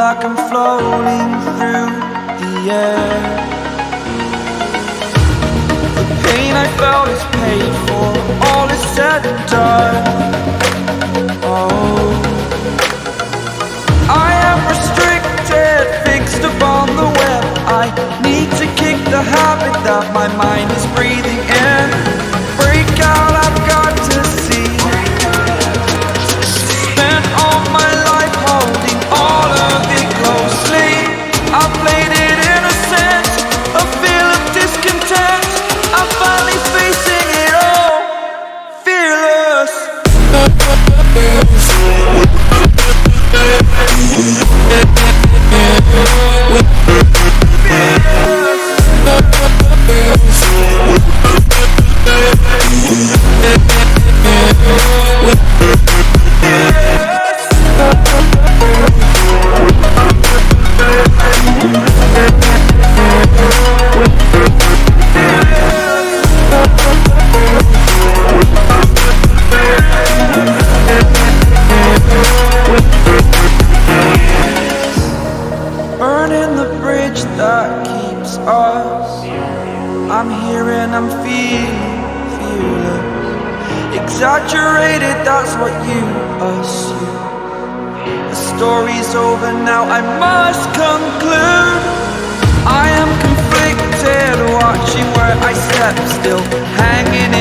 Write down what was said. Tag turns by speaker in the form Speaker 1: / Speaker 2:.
Speaker 1: like I'm floating through the air. The pain I felt is paid for, all is said and done. Oh, I am restricted, fixed upon the web. I need to kick the habit that my mind is breathing in. Break out, I've got to see. Spent all my life holding all of it closely. I played it innocent, a feel of discontent. I'm finally facing it all, fearless. Burning the bridge that keeps us. I'm here and I'm feeling fearless. Exaggerated, that's what you assume. The story's over now, I must conclude. I am conflicted, watching where I step, still hanging in.